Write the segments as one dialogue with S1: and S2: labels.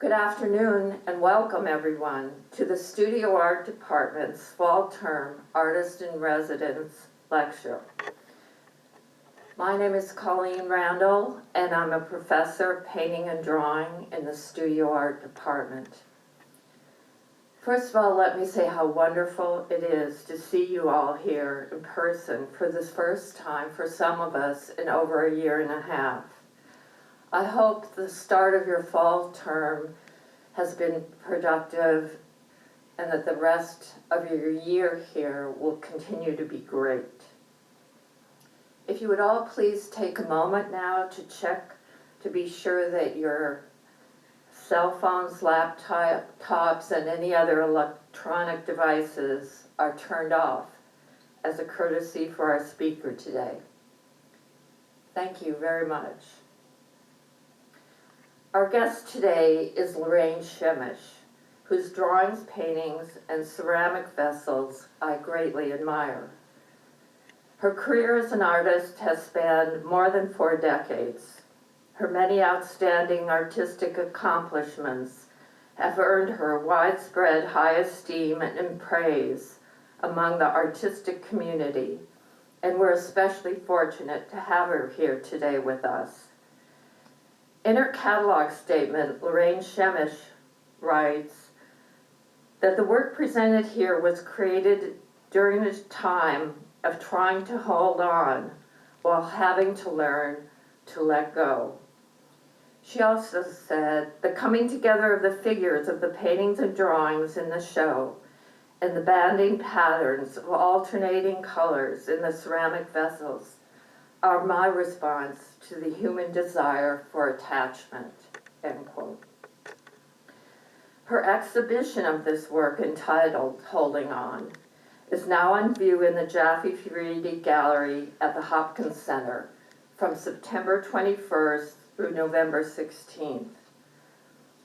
S1: Good afternoon and welcome everyone to the Studio Art Department's Fall Term Artist in Residence Lecture. My name is Colleen Randall and I'm a professor of painting and drawing in the Studio Art Department. First of all, let me say how wonderful it is to see you all here in person for this first time for some of us in over a year and a half. I hope the start of your fall term has been productive and that the rest of your year here will continue to be great. If you would all please take a moment now to check to be sure that your cell phones, laptops, and any other electronic devices are turned off as a courtesy for our speaker today. Thank you very much. Our guest today is Lorraine Shemesh, whose drawings, paintings, and ceramic vessels I greatly admire. Her career as an artist has spanned more than 4 decades. Her many outstanding artistic accomplishments have earned her widespread high esteem and praise among the artistic community, and we're especially fortunate to have her here today with us. In her catalog statement, Lorraine Shemesh writes that the work presented here was created during a time of trying to hold on while having to learn to let go. She also said the coming together of the figures of the paintings and drawings in the show and the banding patterns of alternating colors in the ceramic vessels are my response to the human desire for attachment, end quote. Her exhibition of this work, entitled Holding On, is now on view in the Jaffe Furedi Gallery at the Hopkins Center from September 21st through November 16th.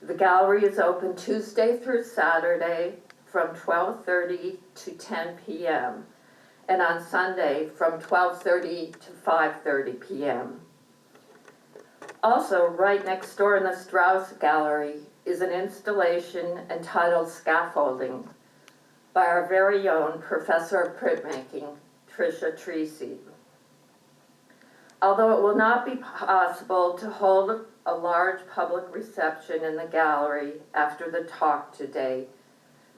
S1: The gallery is open Tuesday through Saturday from 12:30 to 10 p.m. and on Sunday from 12:30 to 5:30 p.m. Also, right next door in the Strauss Gallery is an installation entitled Scaffolding by our very own professor of printmaking, Tricia Treacy. Although it will not be possible to hold a large public reception in the gallery after the talk today,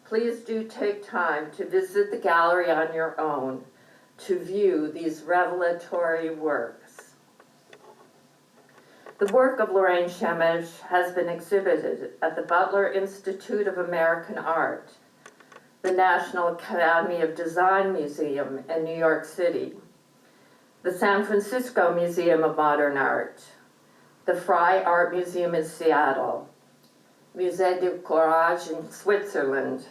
S1: please do take time to visit the gallery on your own to view these revelatory works. The work of Lorraine Shemesh has been exhibited at the Butler Institute of American Art, the National Academy of Design Museum in New York City, the San Francisco Museum of Modern Art, the Frye Art Museum in Seattle, Musée du Courage in Switzerland,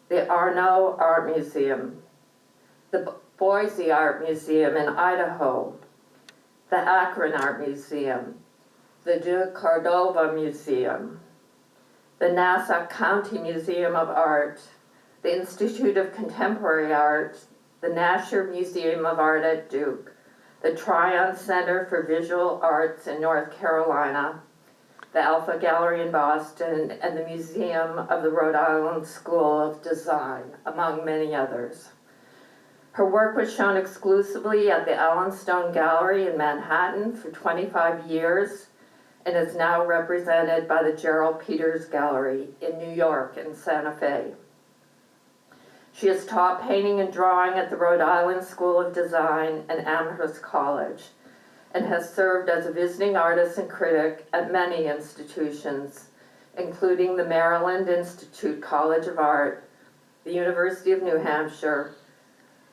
S1: the Arnault Art Museum, the Boise Art Museum in Idaho, the Akron Art Museum, the De Cordova Museum, the Nassau County Museum of Art, the Institute of Contemporary Art, the Nasher Museum of Art at Duke, the Tryon Center for Visual Arts in North Carolina, the Alpha Gallery in Boston, and the Museum of the Rhode Island School of Design, among many others. Her work was shown exclusively at the Allen Stone Gallery in Manhattan for 25 years and is now represented by the Gerald Peters Gallery in New York and Santa Fe. She has taught painting and drawing at the Rhode Island School of Design and Amherst College and has served as a visiting artist and critic at many institutions, including the Maryland Institute College of Art, the University of New Hampshire,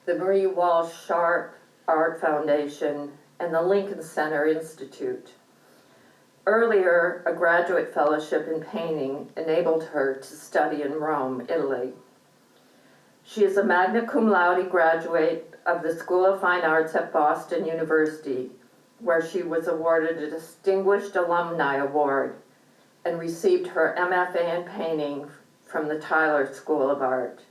S1: the Marie Walsh Sharp Art Foundation, and the Lincoln Center Institute. Earlier, a graduate fellowship in painting enabled her to study in Rome, Italy. She is a magna cum laude graduate of the School of Fine Arts at Boston University, where she was awarded a Distinguished Alumni Award and received her MFA in painting from the Tyler School of Art.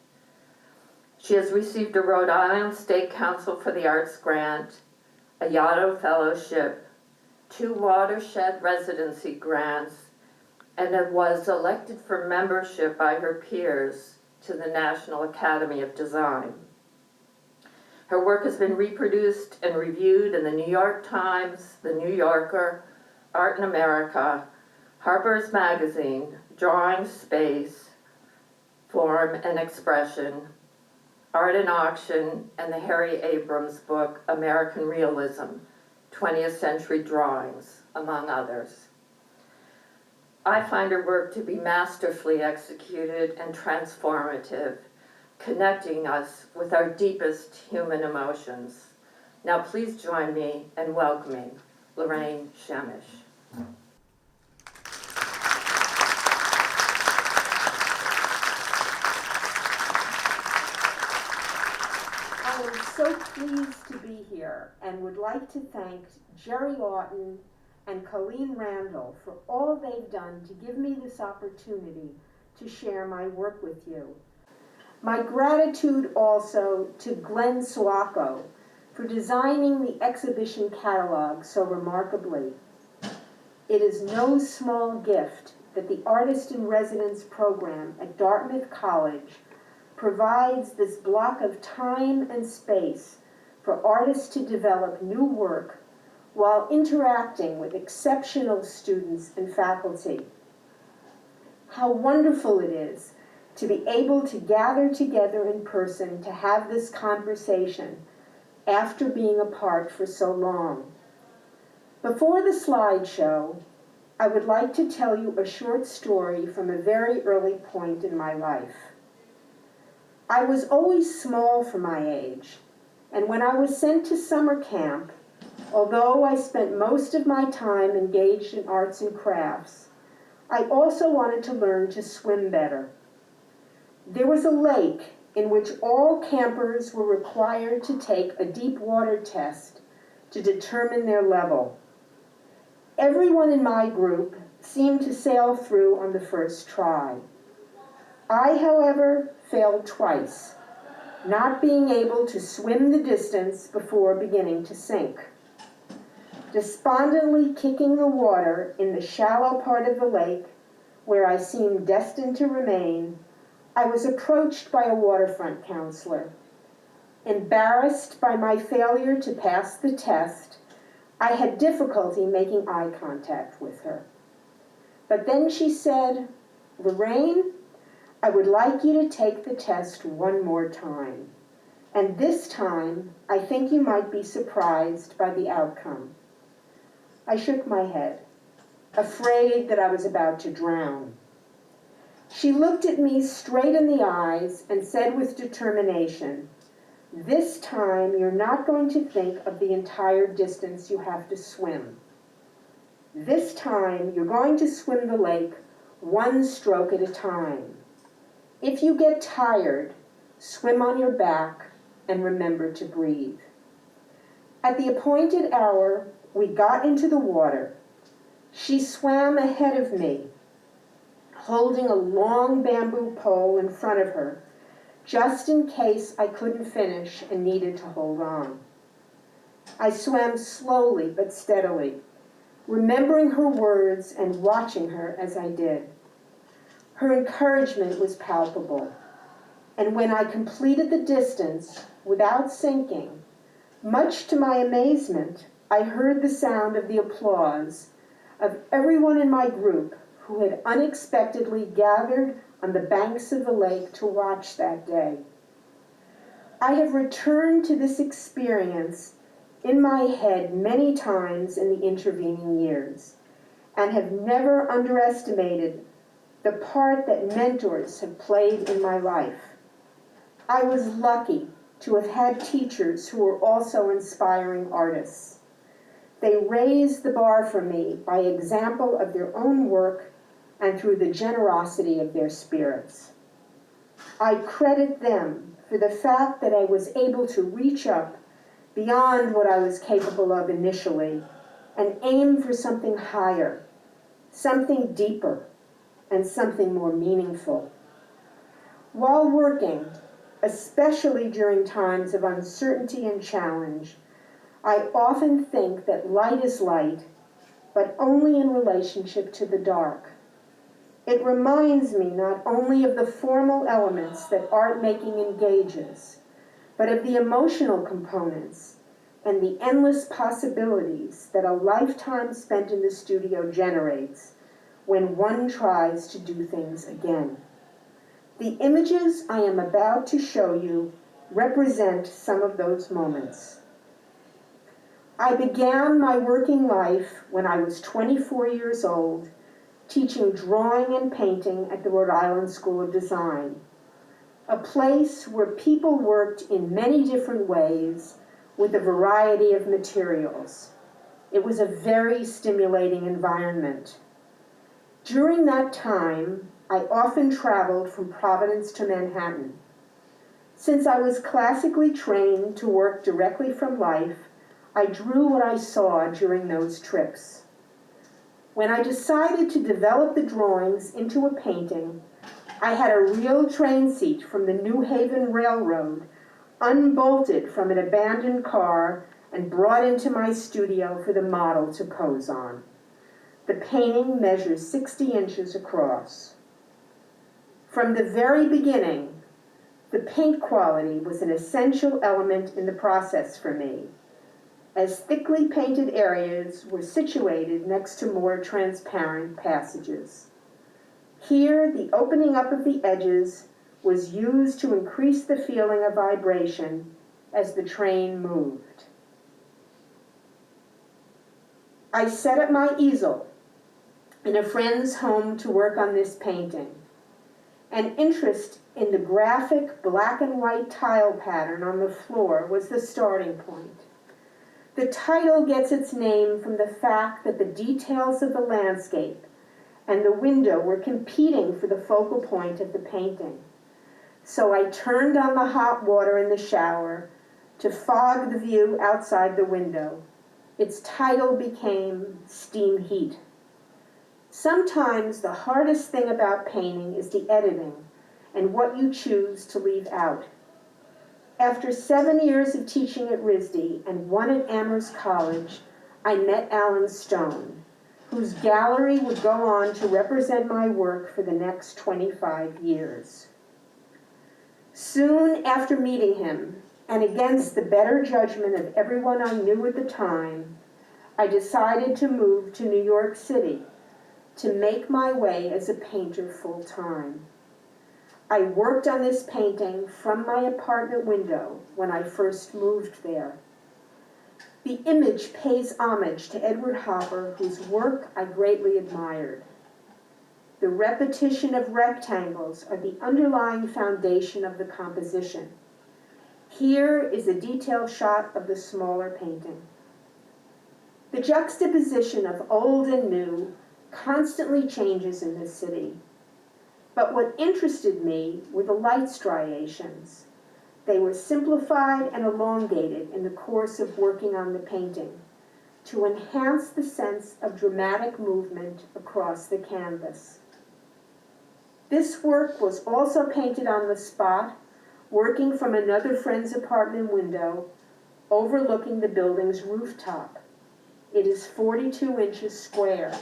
S1: She has received a Rhode Island State Council for the Arts grant, a Yaddo Fellowship, 2 watershed residency grants, and it was elected for membership by her peers to the National Academy of Design. Her work has been reproduced and reviewed in the New York Times, the New Yorker, Art in America, Harper's Magazine, Drawing Space, Form and Expression, Art in Auction, and the Harry Abrams book, American Realism, 20th Century Drawings, among others. I find her work to be masterfully executed and transformative, connecting us with our deepest human emotions. Now please join me in welcoming Lorraine Shemesh.
S2: I am so pleased to be here and would like to thank Jerry Lawton and Colleen Randall for all they've done to give me this opportunity to share my work with you. My gratitude also to Glenn Suaco for designing the exhibition catalog so remarkably. It is no small gift that the Artist in Residence program at Dartmouth College provides this block of time and space for artists to develop new work while interacting with exceptional students and faculty. How wonderful it is to be able to gather together in person to have this conversation after being apart for so long. Before the slideshow, I would like to tell you a short story from a very early point in my life. I was always small for my age, and when I was sent to summer camp, although I spent most of my time engaged in arts and crafts, I also wanted to learn to swim better. There was a lake in which all campers were required to take a deep water test to determine their level. Everyone in my group seemed to sail through on the first try. I, however, failed twice, not being able to swim the distance before beginning to sink. Despondently kicking the water in the shallow part of the lake, where I seemed destined to remain, I was approached by a waterfront counselor. Embarrassed by my failure to pass the test, I had difficulty making eye contact with her. But then she said, "Lorraine, I would like you to take the test one more time. And this time, I think you might be surprised by the outcome." I shook my head, afraid that I was about to drown. She looked at me straight in the eyes and said with determination, "This time you're not going to think of the entire distance you have to swim. This time you're going to swim the lake one stroke at a time. If you get tired, swim on your back and remember to breathe." At the appointed hour, we got into the water. She swam ahead of me, holding a long bamboo pole in front of her, just in case I couldn't finish and needed to hold on. I swam slowly but steadily, remembering her words and watching her as I did. Her encouragement was palpable, and when I completed the distance without sinking, much to my amazement, I heard the sound of the applause of everyone in my group who had unexpectedly gathered on the banks of the lake to watch that day. I have returned to this experience in my head many times in the intervening years, and have never underestimated the part that mentors have played in my life. I was lucky to have had teachers who were also inspiring artists. They raised the bar for me by example of their own work and through the generosity of their spirits. I credit them for the fact that I was able to reach up beyond what I was capable of initially and aim for something higher, something deeper, and something more meaningful. While working, especially during times of uncertainty and challenge, I often think that light is light, but only in relationship to the dark. It reminds me not only of the formal elements that art making engages, but of the emotional components and the endless possibilities that a lifetime spent in the studio generates when one tries to do things again. The images I am about to show you represent some of those moments. I began my working life when I was 24 years old, teaching drawing and painting at the Rhode Island School of Design, a place where people worked in many different ways with a variety of materials. It was a very stimulating environment. During that time, I often traveled from Providence to Manhattan. Since I was classically trained to work directly from life, I drew what I saw during those trips. When I decided to develop the drawings into a painting, I had a real train seat from the New Haven Railroad unbolted from an abandoned car and brought into my studio for the model to pose on. The painting measures 60 inches across. From the very beginning, the paint quality was an essential element in the process for me, as thickly painted areas were situated next to more transparent passages. Here, the opening up of the edges was used to increase the feeling of vibration as the train moved. I set up my easel in a friend's home to work on this painting. An interest in the graphic black and white tile pattern on the floor was the starting point. The title gets its name from the fact that the details of the landscape and the window were competing for the focal point of the painting. So I turned on the hot water in the shower to fog the view outside the window. Its title became Steam Heat. Sometimes the hardest thing about painting is the editing and what you choose to leave out. After 7 years of teaching at RISD and 1 at Amherst College, I met Alan Stone, whose gallery would go on to represent my work for the next 25 years. Soon after meeting him, and against the better judgment of everyone I knew at the time, I decided to move to New York City to make my way as a painter full-time. I worked on this painting from my apartment window when I first moved there. The image pays homage to Edward Hopper, whose work I greatly admired. The repetition of rectangles are the underlying foundation of the composition. Here is a detailed shot of the smaller painting. The juxtaposition of old and new constantly changes in this city. But what interested me were the light striations. They were simplified and elongated in the course of working on the painting to enhance the sense of dramatic movement across the canvas. This work was also painted on the spot, working from another friend's apartment window, overlooking the building's rooftop. It is 42 inches square.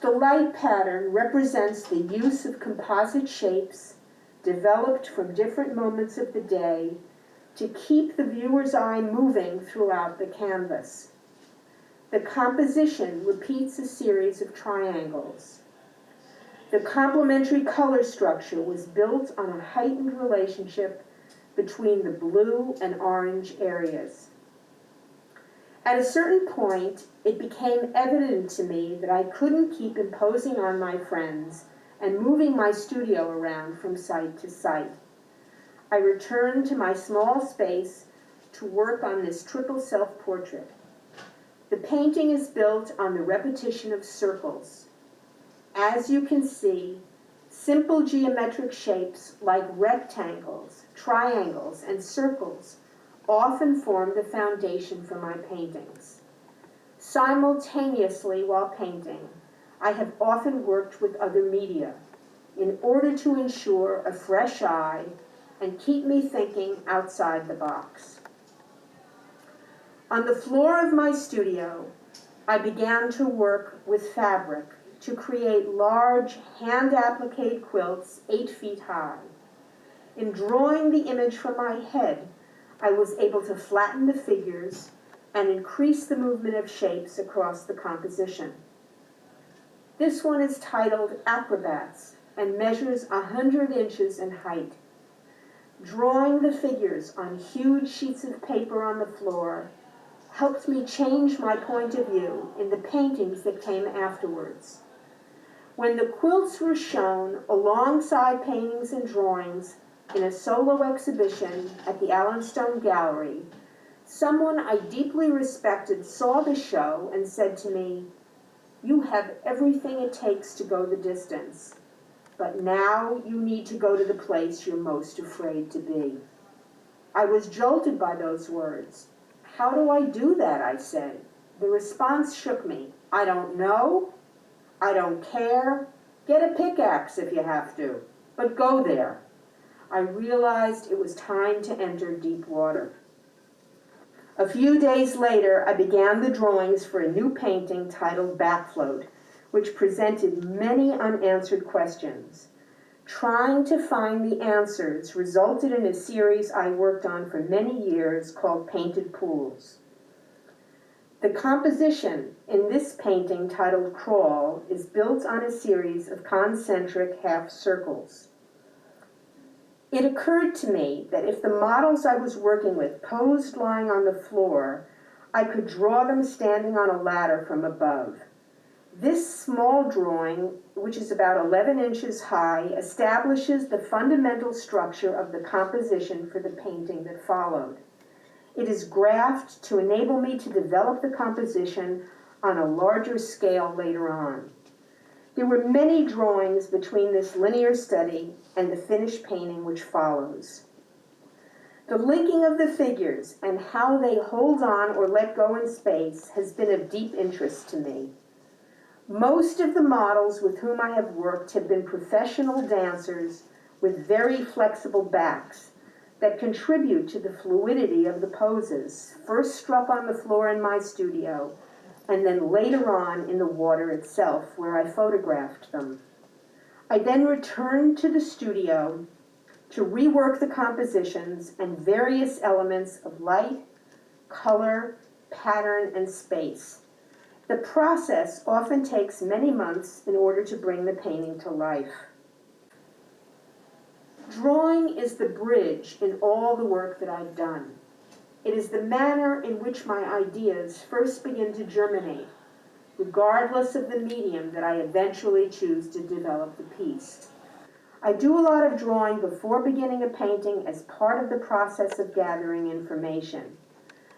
S2: The light pattern represents the use of composite shapes developed from different moments of the day to keep the viewer's eye moving throughout the canvas. The composition repeats a series of triangles. The complementary color structure was built on a heightened relationship between the blue and orange areas. At a certain point, it became evident to me that I couldn't keep imposing on my friends and moving my studio around from site to site. I returned to my small space to work on this triple self-portrait. The painting is built on the repetition of circles. As you can see, simple geometric shapes like rectangles, triangles, and circles often form the foundation for my paintings. Simultaneously while painting, I have often worked with other media in order to ensure a fresh eye and keep me thinking outside the box. On the floor of my studio, I began to work with fabric to create large hand-appliqué quilts 8 feet high. In drawing the image from my head, I was able to flatten the figures and increase the movement of shapes across the composition. This one is titled Acrobats and measures 100 inches in height. Drawing the figures on huge sheets of paper on the floor helped me change my point of view in the paintings that came afterwards. When the quilts were shown alongside paintings and drawings in a solo exhibition at the Allenstone Gallery, someone I deeply respected saw the show and said to me, "You have everything it takes to go the distance, but now you need to go to the place you're most afraid to be." I was jolted by those words. "How do I do that?" I said. The response shook me. "I don't know. I don't care. Get a pickaxe if you have to, but go there." I realized it was time to enter deep water. A few days later, I began the drawings for a new painting titled Backfloat, which presented many unanswered questions. Trying to find the answers resulted in a series I worked on for many years called Painted Pools. The composition in this painting titled Crawl is built on a series of concentric half circles. It occurred to me that if the models I was working with posed lying on the floor, I could draw them standing on a ladder from above. This small drawing, which is about 11 inches high, establishes the fundamental structure of the composition for the painting that followed. It is graphed to enable me to develop the composition on a larger scale later on. There were many drawings between this linear study and the finished painting which follows. The linking of the figures and how they hold on or let go in space has been of deep interest to me. Most of the models with whom I have worked have been professional dancers with very flexible backs that contribute to the fluidity of the poses, first struck on the floor in my studio, and then later on in the water itself, where I photographed them. I then returned to the studio to rework the compositions and various elements of light, color, pattern, and space. The process often takes many months in order to bring the painting to life. Drawing is the bridge in all the work that I've done. It is the manner in which my ideas first begin to germinate, regardless of the medium that I eventually choose to develop the piece. I do a lot of drawing before beginning a painting as part of the process of gathering information.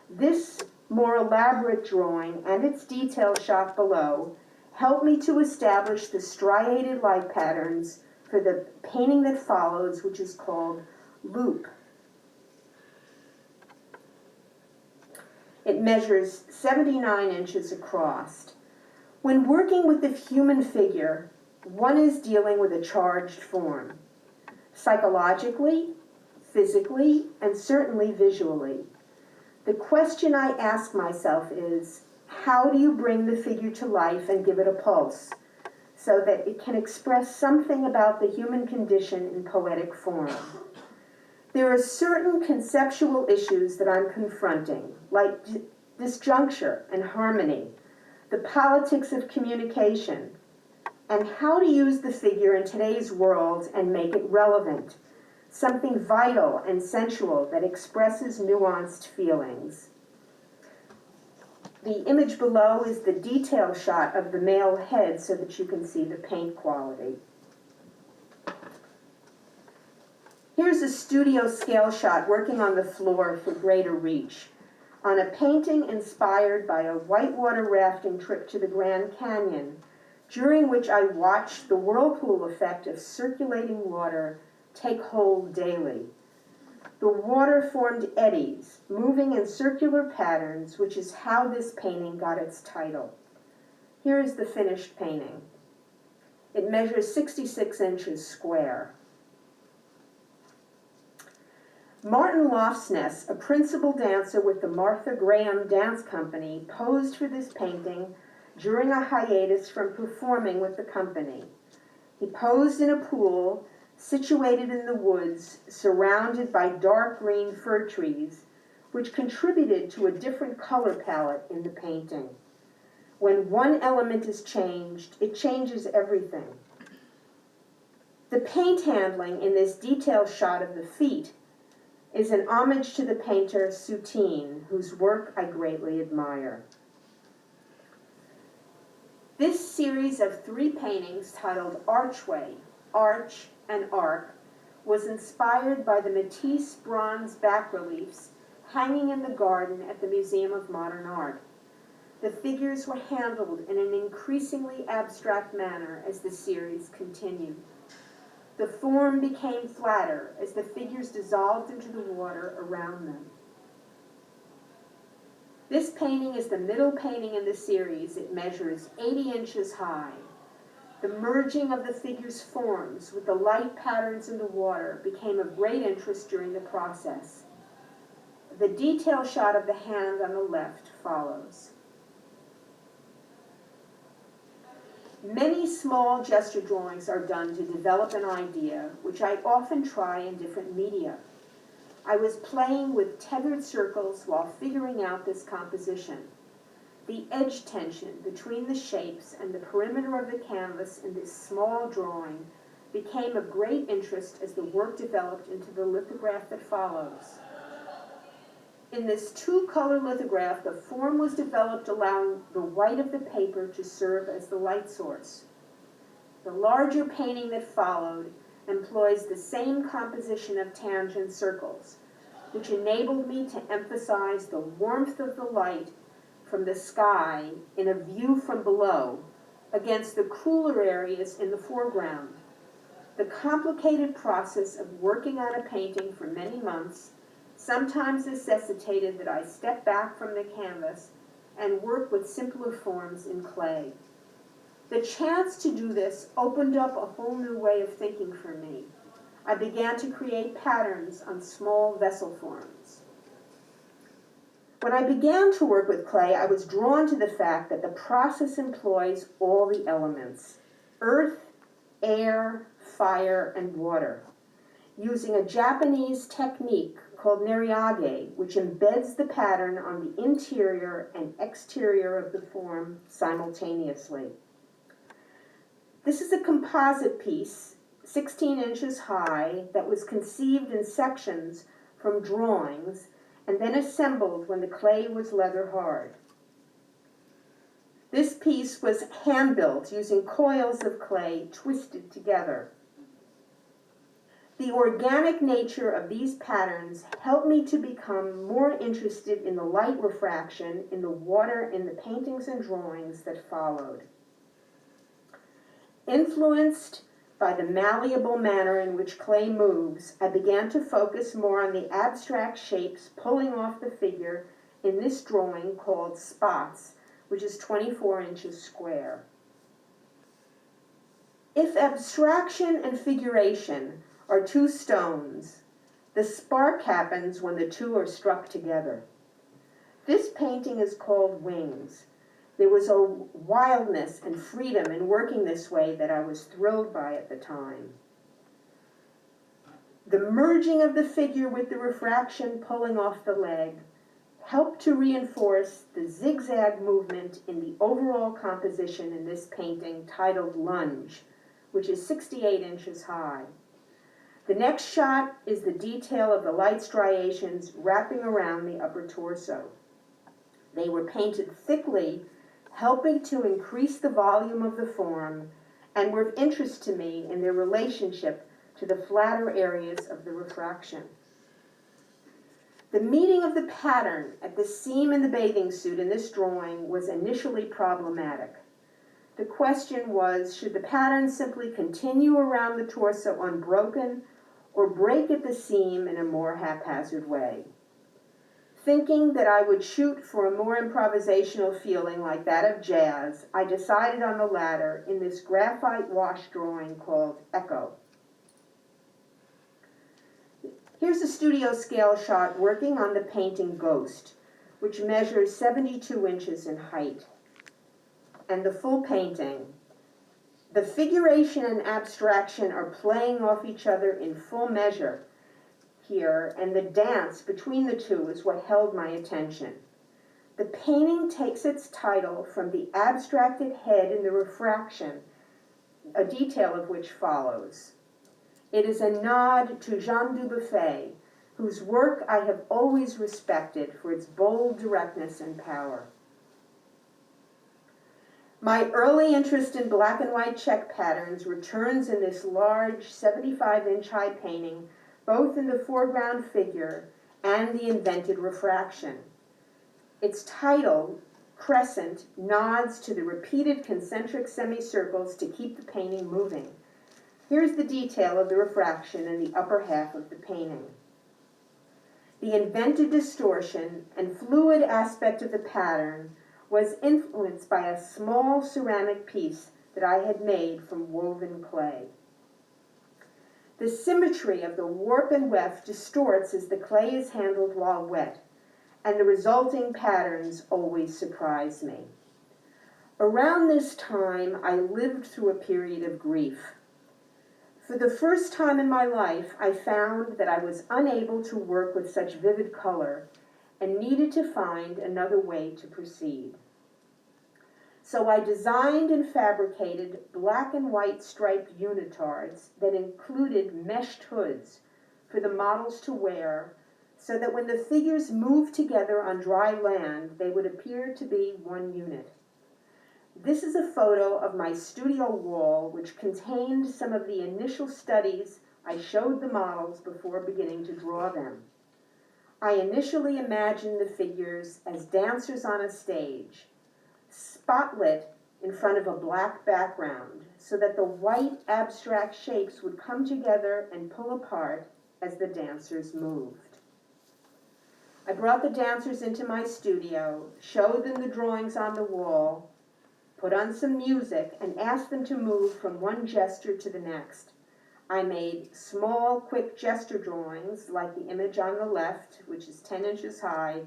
S2: This more elaborate drawing and its detail shot below help me to establish the striated light patterns for the painting that follows, which is called Loop. It measures 79 inches across. When working with the human figure, one is dealing with a charged form, psychologically, physically, and certainly visually. The question I ask myself is, how do you bring the figure to life and give it a pulse so that it can express something about the human condition in poetic form? There are certain conceptual issues that I'm confronting, like disjuncture and harmony, the politics of communication, and how to use the figure in today's world and make it relevant, something vital and sensual that expresses nuanced feelings. The image below is the detail shot of the male head so that you can see the paint quality. Here's a studio scale shot working on the floor for greater reach, on a painting inspired by a whitewater rafting trip to the Grand Canyon, during which I watched the whirlpool effect of circulating water take hold daily. The water formed eddies, moving in circular patterns, which is how this painting got its title. Here is the finished painting. It measures 66 inches square. Martin Lofsness, a principal dancer with the Martha Graham Dance Company, posed for this painting during a hiatus from performing with the company. He posed in a pool situated in the woods, surrounded by dark green fir trees, which contributed to a different color palette in the painting. When one element is changed, it changes everything. The paint handling in this detailed shot of the feet is an homage to the painter Soutine, whose work I greatly admire. This series of 3 paintings titled Archway, Arch, and Arc was inspired by the Matisse bronze bas-reliefs hanging in the garden at the Museum of Modern Art. The figures were handled in an increasingly abstract manner as the series continued. The form became flatter as the figures dissolved into the water around them. This painting is the middle painting in the series. It measures 80 inches high. The merging of the figures' forms with the light patterns in the water became of great interest during the process. The detail shot of the hand on the left follows. Many small gesture drawings are done to develop an idea, which I often try in different media. I was playing with tethered circles while figuring out this composition. The edge tension between the shapes and the perimeter of the canvas in this small drawing became of great interest as the work developed into the lithograph that follows. In this 2-color lithograph, the form was developed allowing the white of the paper to serve as the light source. The larger painting that followed employs the same composition of tangent circles, which enabled me to emphasize the warmth of the light from the sky in a view from below against the cooler areas in the foreground. The complicated process of working on a painting for many months sometimes necessitated that I step back from the canvas and work with simpler forms in clay. The chance to do this opened up a whole new way of thinking for me. I began to create patterns on small vessel forms. When I began to work with clay, I was drawn to the fact that the process employs all the elements: earth, air, fire, and water, using a Japanese technique called neriage, which embeds the pattern on the interior and exterior of the form simultaneously. This is a composite piece, 16 inches high, that was conceived in sections from drawings and then assembled when the clay was leather hard. This piece was hand-built using coils of clay twisted together. The organic nature of these patterns helped me to become more interested in the light refraction in the water in the paintings and drawings that followed. Influenced by the malleable manner in which clay moves, I began to focus more on the abstract shapes pulling off the figure in this drawing called Spots, which is 24 inches square. If abstraction and figuration are 2 stones, the spark happens when the 2 are struck together. This painting is called Wings. There was a wildness and freedom in working this way that I was thrilled by at the time. The merging of the figure with the refraction pulling off the leg helped to reinforce the zigzag movement in the overall composition in this painting titled Lunge, which is 68 inches high. The next shot is the detail of the light striations wrapping around the upper torso. They were painted thickly, helping to increase the volume of the form, and were of interest to me in their relationship to the flatter areas of the refraction. The meeting of the pattern at the seam in the bathing suit in this drawing was initially problematic. The question was, should the pattern simply continue around the torso unbroken, or break at the seam in a more haphazard way? Thinking that I would shoot for a more improvisational feeling like that of jazz, I decided on the latter in this graphite wash drawing called Echo. Here's a studio scale shot working on the painting Ghost, which measures 72 inches in height. and the full painting, the figuration and abstraction are playing off each other in full measure here, and the dance between the two is what held my attention. The painting takes its title from the abstracted head in the refraction, a detail of which follows. It is a nod to Jean Dubuffet, whose work I have always respected for its bold directness and power. My early interest in black and white check patterns returns in this large 75-inch high painting, both in the foreground figure and the invented refraction. Its title, Crescent, nods to the repeated concentric semicircles to keep the painting moving. Here's the detail of the refraction in the upper half of the painting. The invented distortion and fluid aspect of the pattern was influenced by a small ceramic piece that I had made from woven clay. The symmetry of the warp and weft distorts as the clay is handled while wet, and the resulting patterns always surprise me. Around this time, I lived through a period of grief. For the first time in my life, I found that I was unable to work with such vivid color and needed to find another way to proceed. So I designed and fabricated black and white striped unitards that included meshed hoods for the models to wear, so that when the figures moved together on dry land, they would appear to be one unit. This is a photo of my studio wall, which contained some of the initial studies I showed the models before beginning to draw them. I initially imagined the figures as dancers on a stage, spotlit in front of a black background, so that the white abstract shapes would come together and pull apart as the dancers moved. I brought the dancers into my studio, showed them the drawings on the wall, put on some music, and asked them to move from one gesture to the next. I made small, quick gesture drawings, like the image on the left, which is 10 inches high,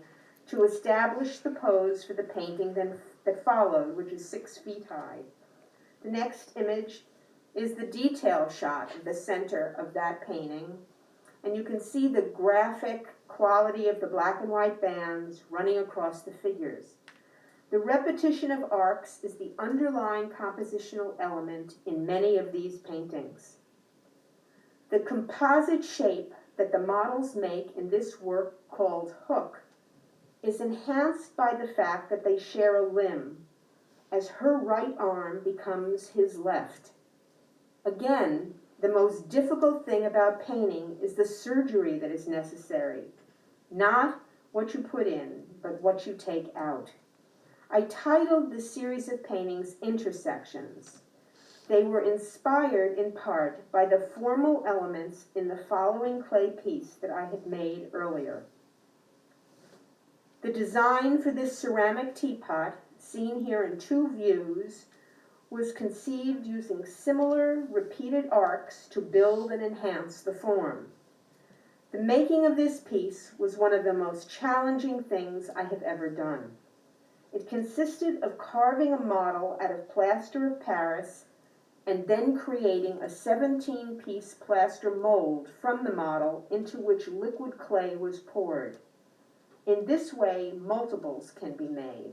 S2: to establish the pose for the painting that followed, which is 6 feet high. The next image is the detail shot of the center of that painting, and you can see the graphic quality of the black and white bands running across the figures. The repetition of arcs is the underlying compositional element in many of these paintings. The composite shape that the models make in this work, called hook, is enhanced by the fact that they share a limb, as her right arm becomes his left. Again, the most difficult thing about painting is the surgery that is necessary, not what you put in, but what you take out. I titled the series of paintings Intersections. They were inspired in part by the formal elements in the following clay piece that I had made earlier. The design for this ceramic teapot, seen here in 2 views, was conceived using similar repeated arcs to build and enhance the form. The making of this piece was one of the most challenging things I have ever done. It consisted of carving a model out of plaster of Paris and then creating a 17-piece plaster mold from the model into which liquid clay was poured. In this way, multiples can be made.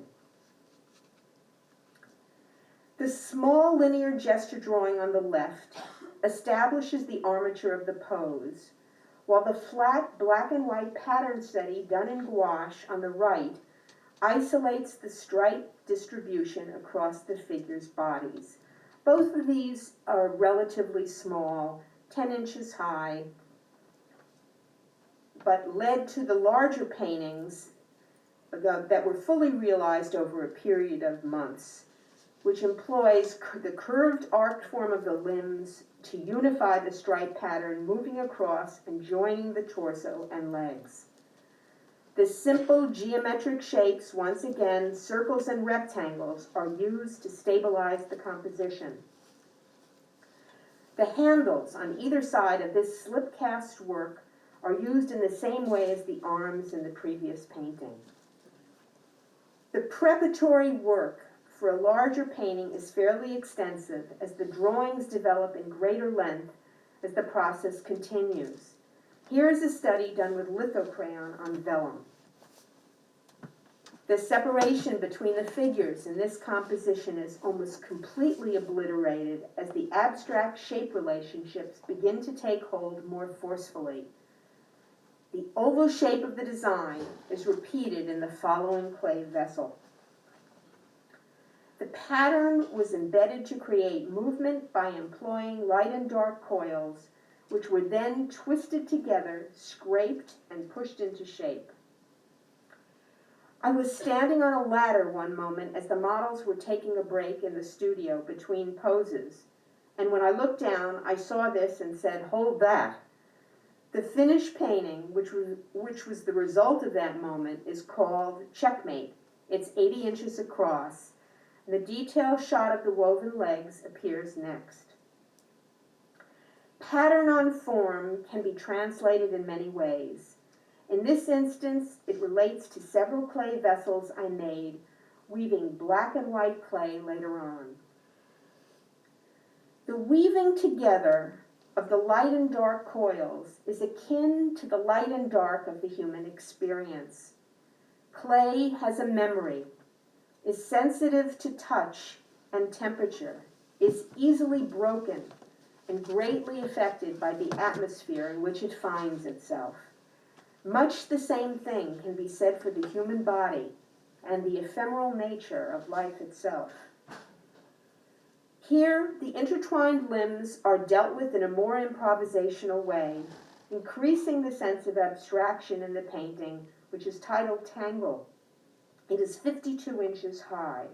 S2: The small linear gesture drawing on the left establishes the armature of the pose, while the flat black and white pattern study done in gouache on the right isolates the stripe distribution across the figures' bodies. Both of these are relatively small, 10 inches high, but led to the larger paintings that were fully realized over a period of months, which employs the curved arced form of the limbs to unify the stripe pattern, moving across and joining the torso and legs. The simple geometric shapes, once again, circles and rectangles, are used to stabilize the composition. The handles on either side of this slip-cast work are used in the same way as the arms in the previous painting. The preparatory work for a larger painting is fairly extensive as the drawings develop in greater length as the process continues. Here is a study done with lithocrayon on vellum. The separation between the figures in this composition is almost completely obliterated as the abstract shape relationships begin to take hold more forcefully. The oval shape of the design is repeated in the following clay vessel. The pattern was embedded to create movement by employing light and dark coils, which were then twisted together, scraped, and pushed into shape. I was standing on a ladder one moment as the models were taking a break in the studio between poses, and when I looked down, I saw this and said, "Hold that." The finished painting, which was the result of that moment, is called Checkmate. It's 80 inches across. The detailed shot of the woven legs appears next. Pattern on form can be translated in many ways. In this instance, it relates to several clay vessels I made, weaving black and white clay later on. The weaving together of the light and dark coils is akin to the light and dark of the human experience. Clay has a memory, is sensitive to touch and temperature, is easily broken, and greatly affected by the atmosphere in which it finds itself. Much the same thing can be said for the human body and the ephemeral nature of life itself. Here, the intertwined limbs are dealt with in a more improvisational way, increasing the sense of abstraction in the painting, which is titled Tangle. It is 52 inches high.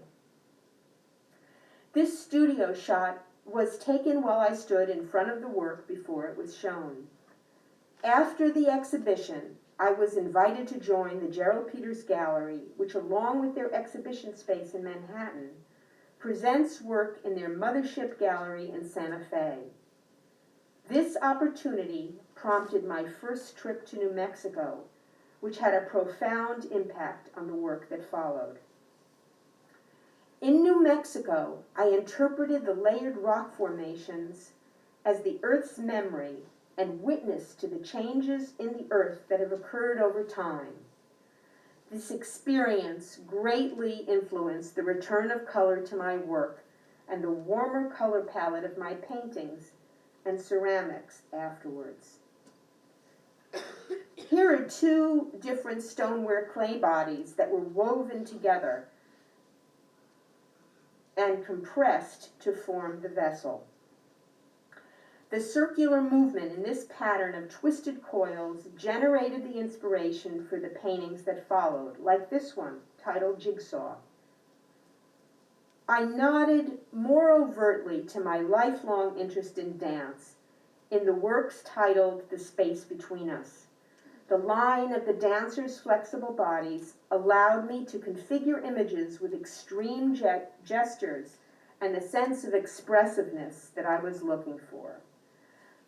S2: This studio shot was taken while I stood in front of the work before it was shown. After the exhibition, I was invited to join the Gerald Peters Gallery, which, along with their exhibition space in Manhattan, presents work in their mothership gallery in Santa Fe. This opportunity prompted my first trip to New Mexico, which had a profound impact on the work that followed. In New Mexico, I interpreted the layered rock formations as the Earth's memory and witness to the changes in the Earth that have occurred over time. This experience greatly influenced the return of color to my work and the warmer color palette of my paintings and ceramics afterwards. Here are two different stoneware clay bodies that were woven together and compressed to form the vessel. The circular movement in this pattern of twisted coils generated the inspiration for the paintings that followed, like this one, titled Jigsaw. I nodded more overtly to my lifelong interest in dance in the works titled The Space Between Us. The line of the dancers' flexible bodies allowed me to configure images with extreme gestures and the sense of expressiveness that I was looking for.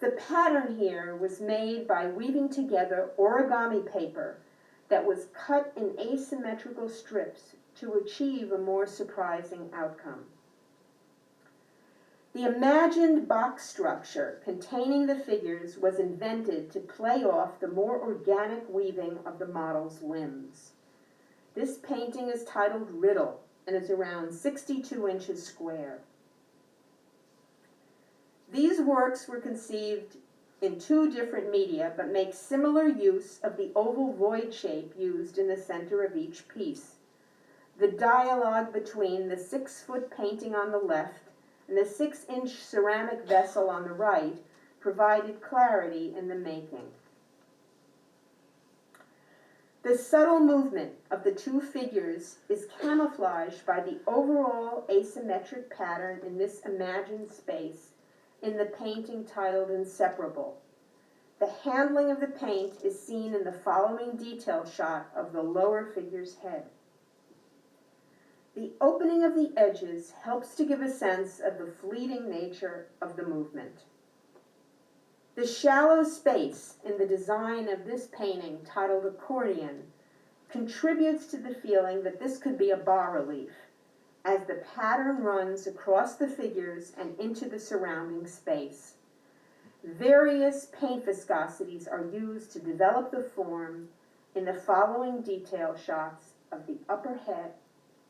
S2: The pattern here was made by weaving together origami paper that was cut in asymmetrical strips to achieve a more surprising outcome. The imagined box structure containing the figures was invented to play off the more organic weaving of the model's limbs. This painting is titled Riddle and is around 62 inches square. These works were conceived in two different media, but make similar use of the oval void shape used in the center of each piece. The dialogue between the 6-foot painting on the left and the 6-inch ceramic vessel on the right provided clarity in the making. The subtle movement of the two figures is camouflaged by the overall asymmetric pattern in this imagined space in the painting titled Inseparable. The handling of the paint is seen in the following detail shot of the lower figure's head. The opening of the edges helps to give a sense of the fleeting nature of the movement. The shallow space in the design of this painting, titled Accordion, contributes to the feeling that this could be a bas-relief. as the pattern runs across the figures and into the surrounding space. Various paint viscosities are used to develop the form in the following detail shots of the upper head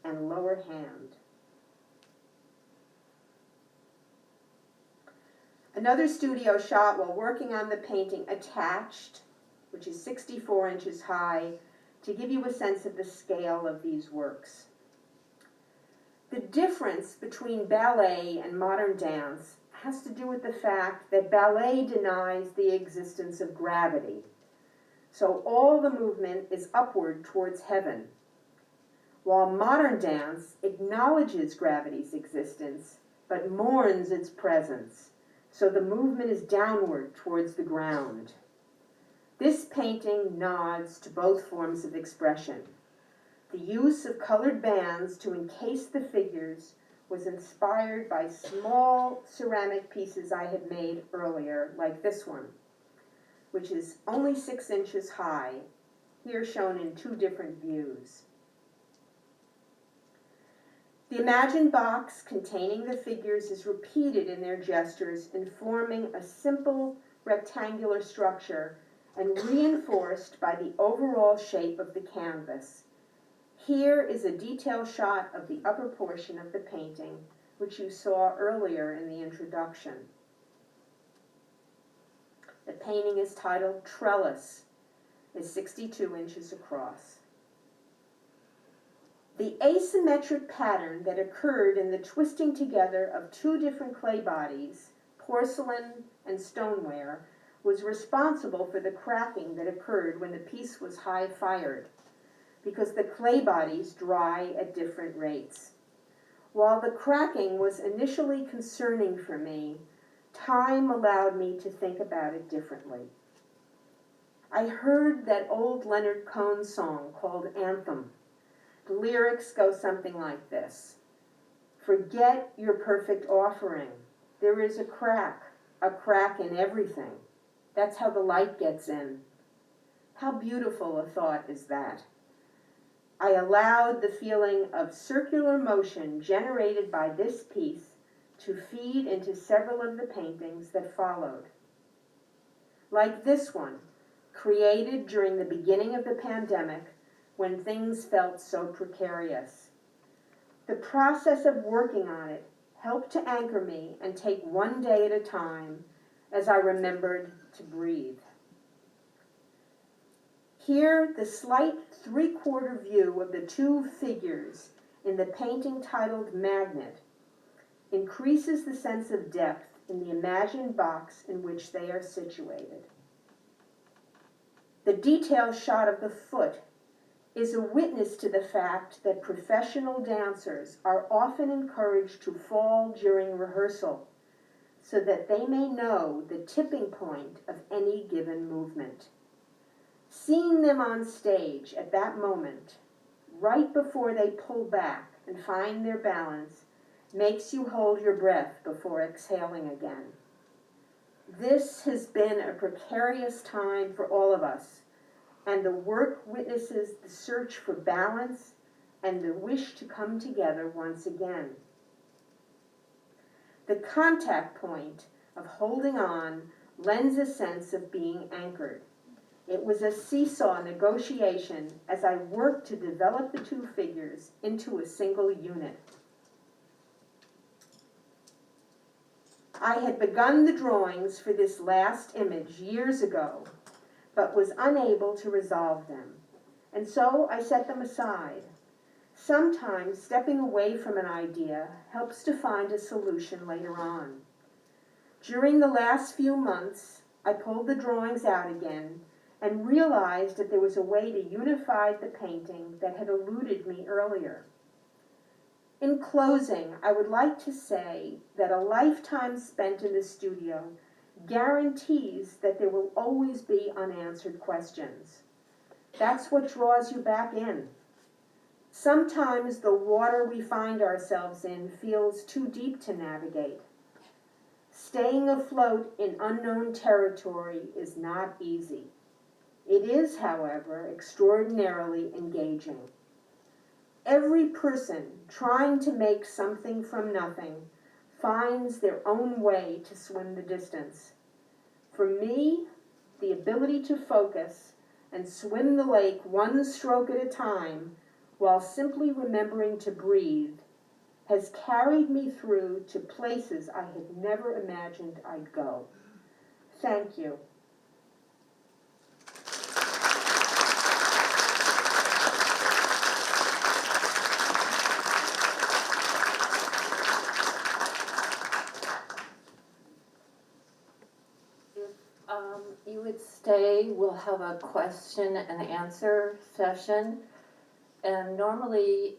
S2: and lower hand. Another studio shot while working on the painting attached, which is 64 inches high, to give you a sense of the scale of these works. The difference between ballet and modern dance has to do with the fact that ballet denies the existence of gravity. So all the movement is upward towards heaven, while modern dance acknowledges gravity's existence but mourns its presence. So the movement is downward towards the ground. This painting nods to both forms of expression. The use of colored bands to encase the figures was inspired by small ceramic pieces I had made earlier, like this one, which is only 6 inches high, here shown in 2 different views. The imagined box containing the figures is repeated in their gestures, informing a simple rectangular structure and reinforced by the overall shape of the canvas. Here is a detail shot of the upper portion of the painting, which you saw earlier in the introduction. The painting is titled Trellis, is 62 inches across. The asymmetric pattern that occurred in the twisting together of 2 different clay bodies, porcelain and stoneware, was responsible for the cracking that occurred when the piece was high-fired, because the clay bodies dry at different rates. While the cracking was initially concerning for me, time allowed me to think about it differently. I heard that old Leonard Cohen song called Anthem. The lyrics go something like this: forget your perfect offering. There is a crack in everything. That's how the light gets in. How beautiful a thought is that. I allowed the feeling of circular motion generated by this piece to feed into several of the paintings that followed. Like this one, created during the beginning of the pandemic, when things felt so precarious. The process of working on it helped to anchor me and take one day at a time as I remembered to breathe. Here, the slight 3/4 view of the 2 figures in the painting titled Magnet increases the sense of depth in the imagined box in which they are situated. The detail shot of the foot is a witness to the fact that professional dancers are often encouraged to fall during rehearsal so that they may know the tipping point of any given movement. Seeing them on stage at that moment, right before they pull back and find their balance, makes you hold your breath before exhaling again. This has been a precarious time for all of us, and the work witnesses the search for balance and the wish to come together once again. The contact point of holding on lends a sense of being anchored. It was a seesaw negotiation as I worked to develop the 2 figures into a single unit. I had begun the drawings for this last image years ago, but was unable to resolve them, and so I set them aside. Sometimes stepping away from an idea helps to find a solution later on. During the last few months, I pulled the drawings out again and realized that there was a way to unify the painting that had eluded me earlier. In closing, I would like to say that a lifetime spent in the studio guarantees that there will always be unanswered questions. That's what draws you back in. Sometimes the water we find ourselves in feels too deep to navigate. Staying afloat in unknown territory is not easy. It is, however, extraordinarily engaging. Every person trying to make something from nothing finds their own way to swim the distance. For me, the ability to focus and swim the lake one stroke at a time while simply remembering to breathe has carried me through to places I had never imagined I'd go. Thank you.
S1: You would stay, we'll have a question and answer session. And normally,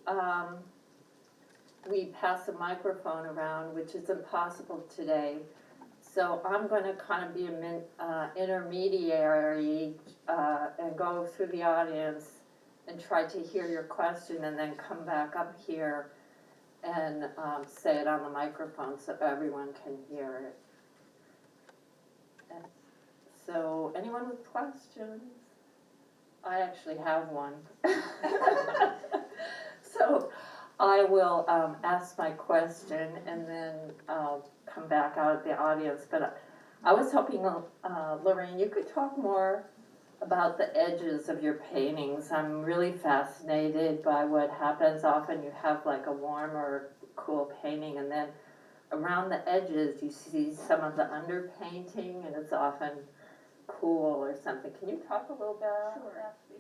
S1: we pass a microphone around, which is impossible today. So I'm going to kind of be an intermediary and go through the audience and try to hear your question and then come back up here and say it on the microphone so everyone can hear it. And so anyone with questions? I actually have one. So I will ask my question and then I'll come back out of the audience. But I was hoping, Lorraine, you could talk more about the edges of your paintings. I'm really fascinated by what happens. Often you have like a warm or cool painting and then around the edges you see some of the underpainting and it's often cool or something. Can you talk a little bit about that, please?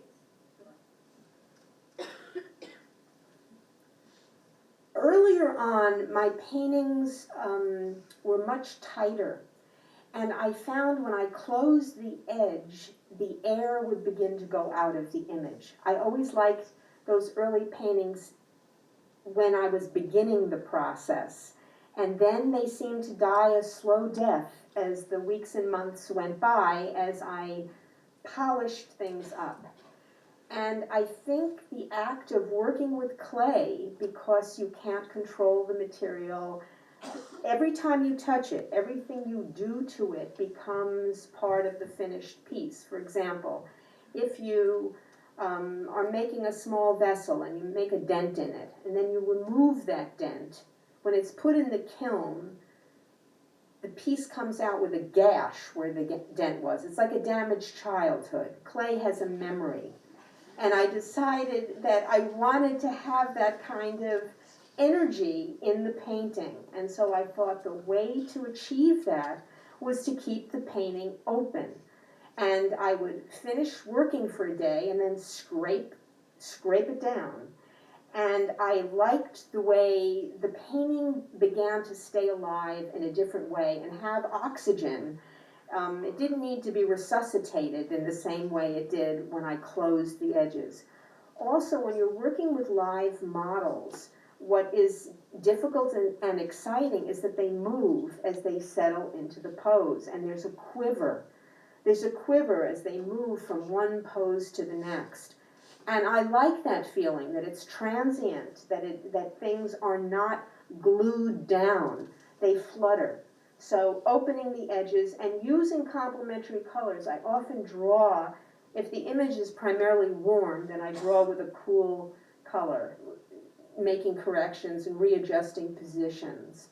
S2: Earlier on, my paintings were much tighter, and I found when I closed the edge, the air would begin to go out of the image. I always liked those early paintings when I was beginning the process, and then they seemed to die a slow death as the weeks and months went by as I polished things up. And I think the act of working with clay, because you can't control the material, every time you touch it, everything you do to it becomes part of the finished piece. For example, if you are making a small vessel and you make a dent in it, and then you remove that dent, when it's put in the kiln, the piece comes out with a gash where the dent was. It's like a damaged childhood. Clay has a memory. And I decided that I wanted to have that kind of energy in the painting. And so I thought the way to achieve that was to keep the painting open. And I would finish working for a day and then scrape it down. And I liked the way the painting began to stay alive in a different way and have oxygen. It didn't need to be resuscitated in the same way it did when I closed the edges. Also, when you're working with live models, what is difficult and exciting is that they move as they settle into the pose, and there's a quiver. There's a quiver as they move from one pose to the next. And I like that feeling, that it's transient, that things are not glued down, they flutter. So opening the edges and using complementary colors. I often draw, if the image is primarily warm, then I draw with a cool color, making corrections and readjusting positions.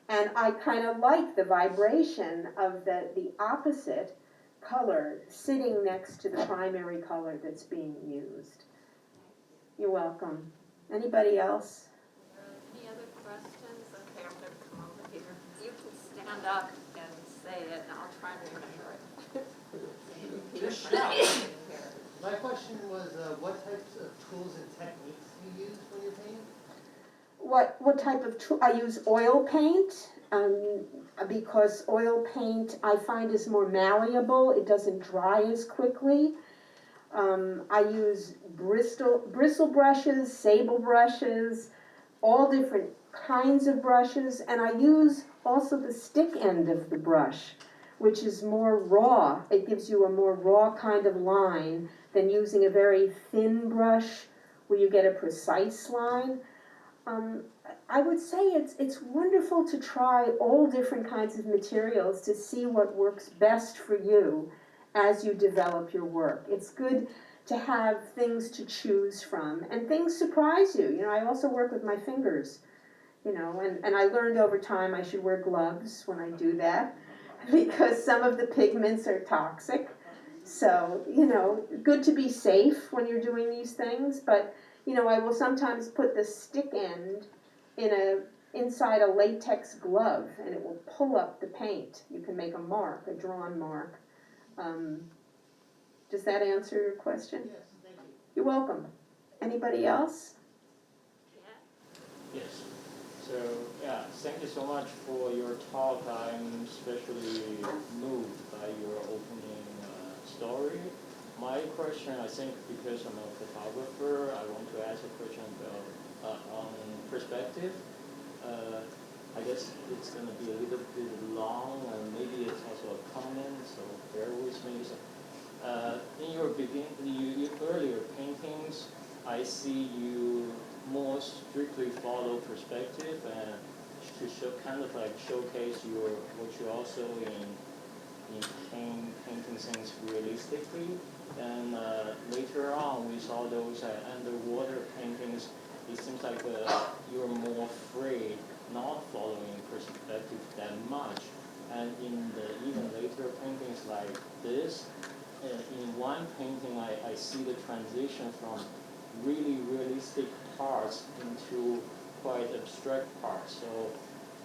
S2: And I kind of like the vibration of the opposite color sitting next to the primary color that's being used. You're welcome. Anybody else?
S1: Any other questions? Okay, I'm going to come over here. You can stand up and say it, and I'll try and remember it.
S3: My question was, what types of tools and techniques do you use when you're painting?
S2: What type of tool? I use oil paint because oil paint I find is more malleable. It doesn't dry as quickly. I use bristle brushes, sable brushes, all different kinds of brushes, and I use also the stick end of the brush, which is more raw. It gives you a more raw kind of line than using a very thin brush where you get a precise line. I would say it's wonderful to try all different kinds of materials to see what works best for you as you develop your work. It's good to have things to choose from, and things surprise you. You know, I also work with my fingers, you know, and I learned over time I should wear gloves when I do that because some of the pigments are toxic. So, you know, good to be safe when you're doing these things, but, you know, I will sometimes put the stick end inside a latex glove, and it will pull up the paint. You can make a mark, a drawn mark. Does that answer your question?
S3: Yes, thank you.
S2: You're welcome. Anybody else?
S4: Yes. So, yeah, thank you so much for your talk. I'm especially moved by your opening story. My question, I think, because I'm a photographer, I want to ask a question about on perspective. I guess it's going to be a little bit long, and maybe it's also a comment, so bear with me. So, in your earlier paintings, I see you more strictly follow perspective and to show kind of like showcase what you also in painting things realistically. And later on, we saw those underwater paintings. It seems like you're more free, not following perspective that much. And in the even later paintings like this, in one painting, I see the transition from really realistic parts into quite abstract parts. So,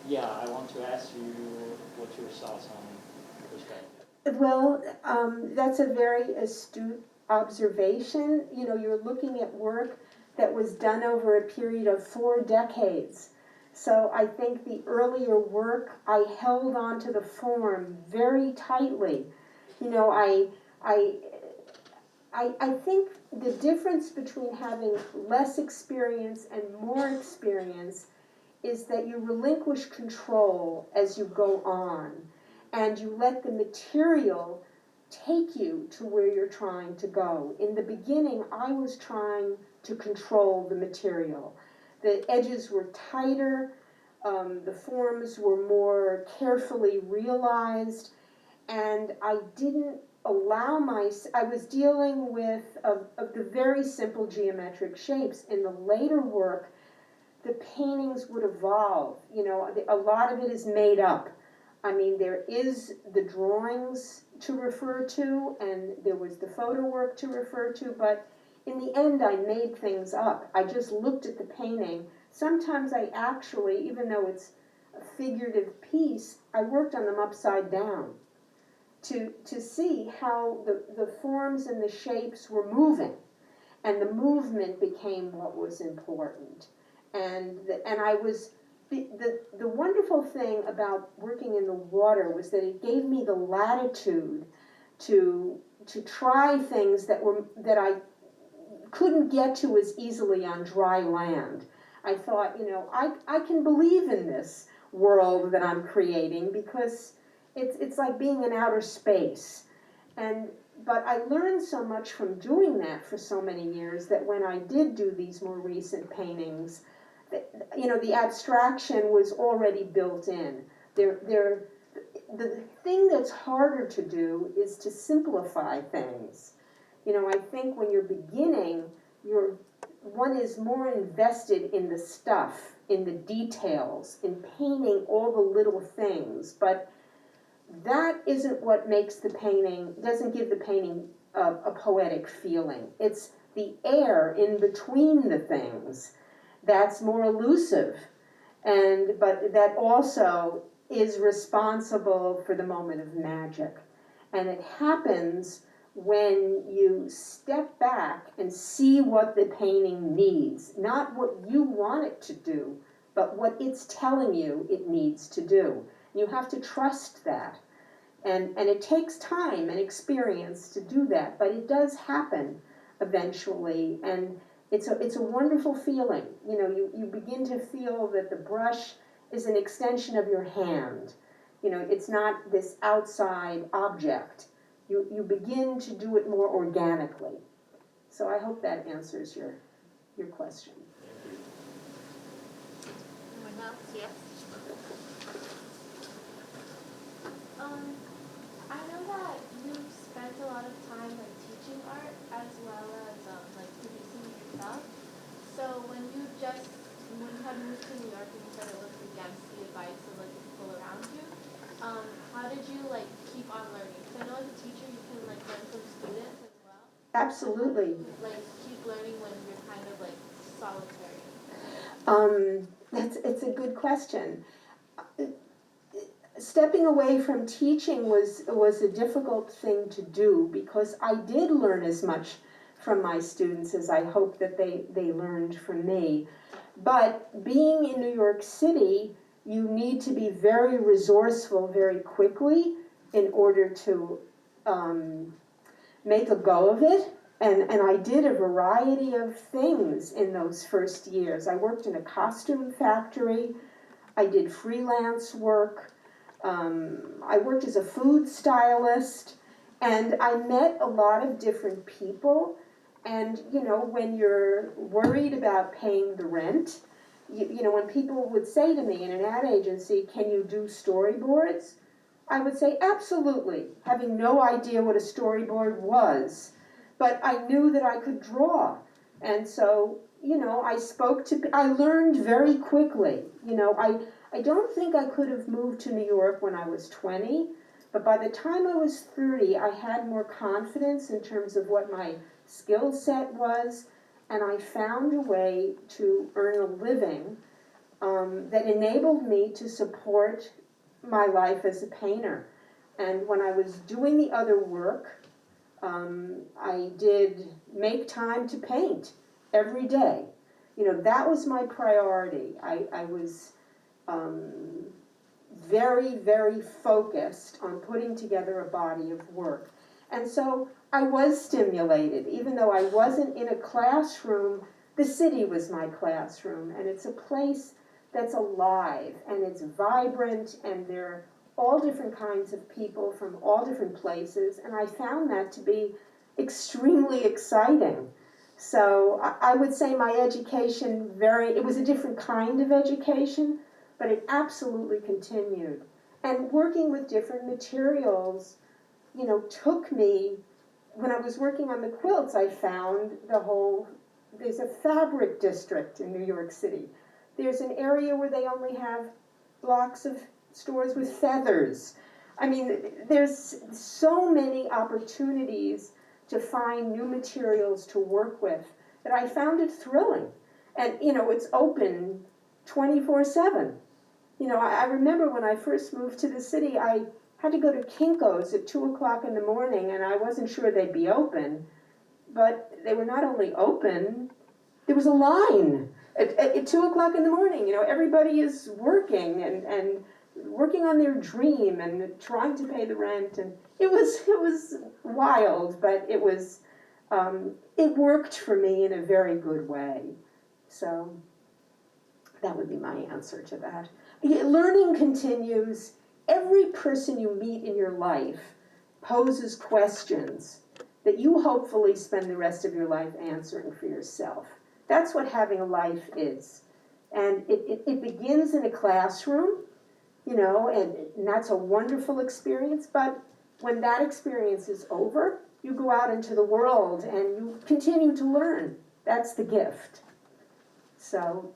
S4: yeah, I want to ask you what your thoughts on perspective.
S2: Well, that's a very astute observation. You know, you're looking at work that was done over a period of 4 decades. So I think the earlier work, I held on to the form very tightly. You know, I think the difference between having less experience and more experience is that you relinquish control as you go on, and you let the material take you to where you're trying to go. In the beginning, I was trying to control the material. The edges were tighter, the forms were more carefully realized, and I didn't allow I was dealing with the very simple geometric shapes. In the later work, the paintings would evolve. You know, a lot of it is made up. I mean, there is the drawings to refer to, and there was the photo work to refer to, but in the end, I made things up. I just looked at the painting. Sometimes I actually, even though it's a figurative piece, I worked on them upside down to see how the forms and the shapes were moving, and the movement became what was important. And I was, the wonderful thing about working in the water was that it gave me the latitude to try things that I couldn't get to as easily on dry land. I thought, you know, I can believe in this world that I'm creating because it's like being in outer space. But I learned so much from doing that for so many years that when I did do these more recent paintings, you know, the abstraction was already built in. The thing that's harder to do is to simplify things. You know, I think when you're beginning, one is more invested in the stuff, in the details, in painting all the little things, but that isn't what makes the painting, doesn't give the painting a poetic feeling. It's the air in between the things that's more elusive, but that also is responsible for the moment of magic. And it happens when you step back and see what the painting needs, not what you want it to do, but what it's telling you it needs to do. You have to trust that. And it takes time and experience to do that, but it does happen eventually. And it's a wonderful feeling. You know, you begin to feel that the brush is an extension of your hand. You know, it's not this outside object. You begin to do it more organically. So I hope that answers your question.
S5: Anyone else? Yes. I know that you've spent a lot of time like teaching art as well
S2: Absolutely.
S5: Like keep learning when you're kind of like solitary?
S2: It's a good question. Stepping away from teaching was a difficult thing to do because I did learn as much from my students as I hope that they learned from me. But being in New York City, you need to be very resourceful very quickly in order to make a go of it. And I did a variety of things in those first years. I worked in a costume factory. I did freelance work. I worked as a food stylist. And I met a lot of different people. And, you know, when you're worried about paying the rent, you know, when people would say to me in an ad agency, can you do storyboards? I would say, absolutely, having no idea what a storyboard was. But I knew that I could draw. And so, you know, I learned very quickly. You know, I don't think I could have moved to New York when I was 20, but by the time I was 30, I had more confidence in terms of what my skill set was, and I found a way to earn a living that enabled me to support my life as a painter. And when I was doing the other work, I did make time to paint every day. You know, that was my priority. I was very, very focused on putting together a body of work. And so I was stimulated. Even though I wasn't in a classroom, the city was my classroom. And it's a place that's alive and it's vibrant and there are all different kinds of people from all different places. And I found that to be extremely exciting. So I would say my education it was a different kind of education, but it absolutely continued. And working with different materials, you know, took me, when I was working on the quilts, I found there's a fabric district in New York City. There's an area where they only have blocks of stores with feathers. I mean, there's so many opportunities to find new materials to work with that I found it thrilling. And, you know, it's open 24/7. You know, I remember when I first moved to the city, I had to go to Kinko's at 2 o'clock in the morning, and I wasn't sure they'd be open. But they were not only open, there was a line at 2 o'clock in the morning. You know, everybody is working and working on their dream and trying to pay the rent. And it was wild, but it worked for me in a very good way. So that would be my answer to that. Learning continues. Every person you meet in your life poses questions that you hopefully spend the rest of your life answering for yourself. That's what having a life is. And it begins in a classroom, you know, and that's a wonderful experience. But when that experience is over, you go out into the world and you continue to learn. That's the gift. So,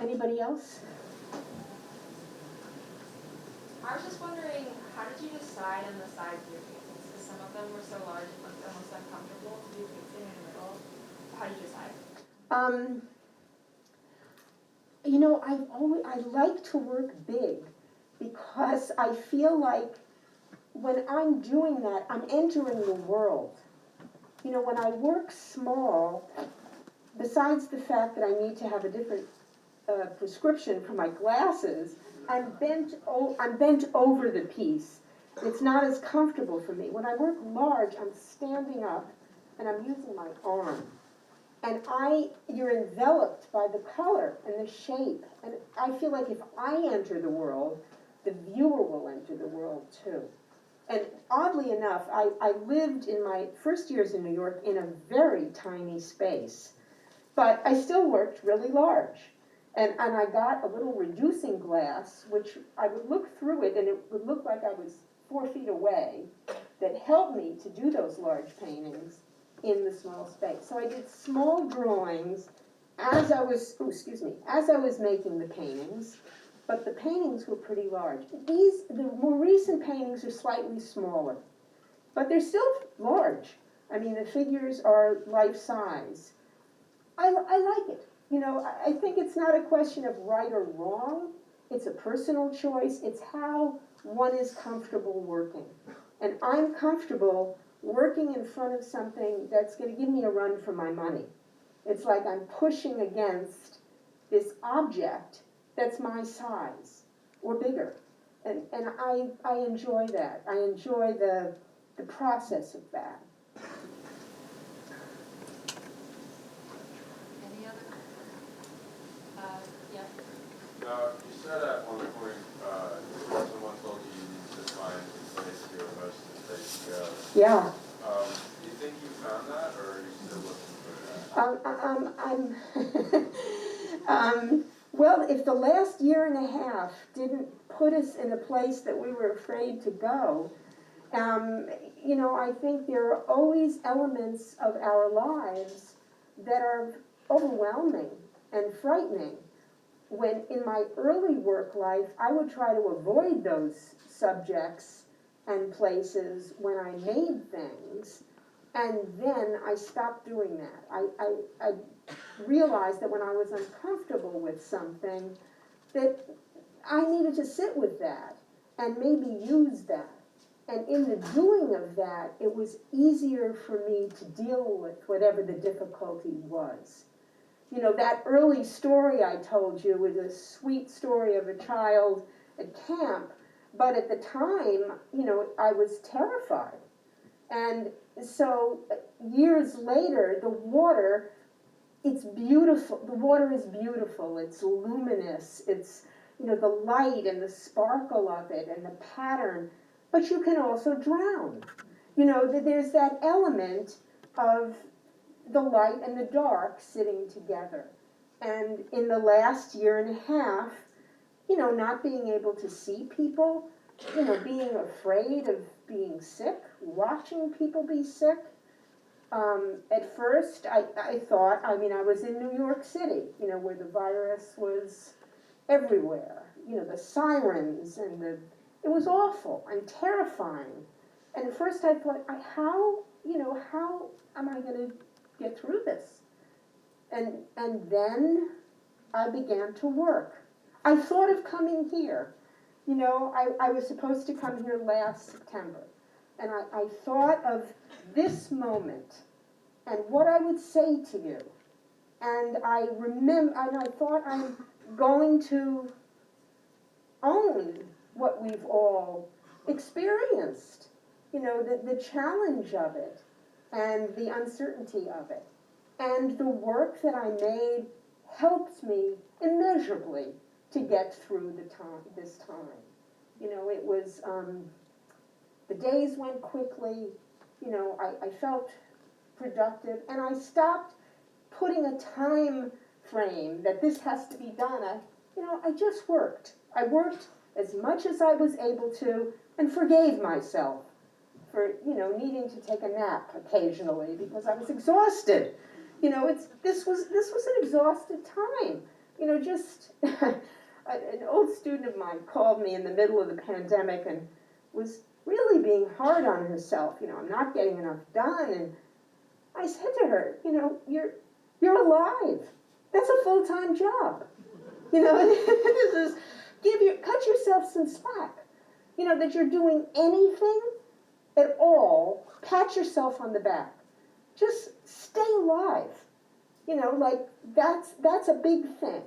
S2: anybody else?
S5: I was just wondering, how did you decide on the size of your paintings? Because some of them were so large it looked almost uncomfortable to do painting in the middle. How did you decide?
S2: You know, I like to work big because I feel like when I'm doing that, I'm entering the world. You know, when I work small, besides the fact that I need to have a different prescription for my glasses, I'm bent over the piece. It's not as comfortable for me. When I work large, I'm standing up and I'm using my arm. And you're enveloped by the color and the shape. And I feel like if I enter the world, the viewer will enter the world too. And oddly enough, I lived in my first years in New York in a very tiny space. But I still worked really large. And I got a little reducing glass, which I would look through it and it would look like I was 4 feet away, that helped me to do those large paintings in the small space. So I did small drawings as I was making the paintings, but the paintings were pretty large. The more recent paintings are slightly smaller. but they're still large. I mean, the figures are life-size. I like it. You know, I think it's not a question of right or wrong. It's a personal choice. It's how one is comfortable working. And I'm comfortable working in front of something that's going to give me a run for my money. It's like I'm pushing against this object that's my size or bigger. And I enjoy that. I enjoy the process of that.
S5: Any other? Yeah.
S6: You said at one point, someone told you you need to find a place your emotions take to go.
S2: Yeah.
S6: Do you think you found that, or are you still looking for that?
S2: Well, if the last year and a half didn't put us in a place that we were afraid to go, you know, I think there are always elements of our lives that are overwhelming and frightening. When in my early work life, I would try to avoid those subjects and places when I made things, and then I stopped doing that. I realized that when I was uncomfortable with something, that I needed to sit with that and maybe use that. And in the doing of that, it was easier for me to deal with whatever the difficulty was. You know, that early story I told you was a sweet story of a child at camp, but at the time, you know, I was terrified. And so years later, the water, it's beautiful. The water is beautiful. It's luminous. It's, you know, the light and the sparkle of it and the pattern. But you can also drown. You know, there's that element of the light and the dark sitting together. And in the last year and a half, you know, not being able to see people, you know, being afraid of being sick, watching people be sick. At first, I thought, I mean, I was in New York City, you know, where the virus was everywhere. You know, the sirens and it was awful and terrifying. And at first I thought, how am I going to get through this? And then I began to work. I thought of coming here. You know, I was supposed to come here last September. And I thought of this moment and what I would say to you. And I thought I'm going to own what we've all experienced. You know, the challenge of it and the uncertainty of it. And the work that I made helped me immeasurably to get through this time. You know, it was, the days went quickly, you know, I felt productive, and I stopped putting a time frame that this has to be done. I just worked. I worked as much as I was able to and forgave myself for, you know, needing to take a nap occasionally because I was exhausted. You know, this was an exhausted time. You know, just an old student of mine called me in the middle of the pandemic and was really being hard on herself. You know, I'm not getting enough done. And I said to her, you know, you're alive. That's a full-time job. You know, this is cut yourself some slack. You know, that you're doing anything at all, pat yourself on the back. Just stay alive. You know, like that's a big thing.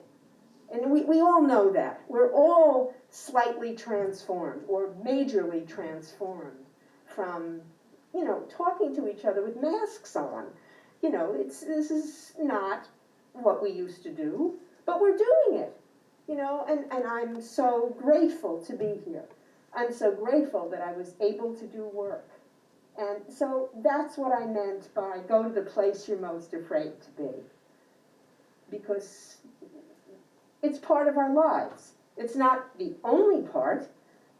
S2: And we all know that. We're all slightly transformed or majorly transformed from, you know, talking to each other with masks on. You know, this is not what we used to do, but we're doing it. You know, and I'm so grateful to be here. I'm so grateful that I was able to do work. And so that's what I meant by go to the place you're most afraid to be. Because it's part of our lives. It's not the only part.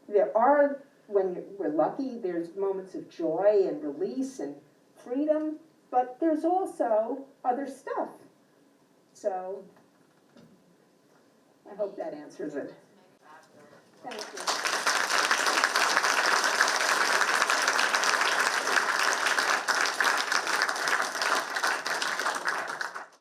S2: There are, when we're lucky, there's moments of joy and release and freedom, but there's also other stuff. So I hope that answers it. Thank you.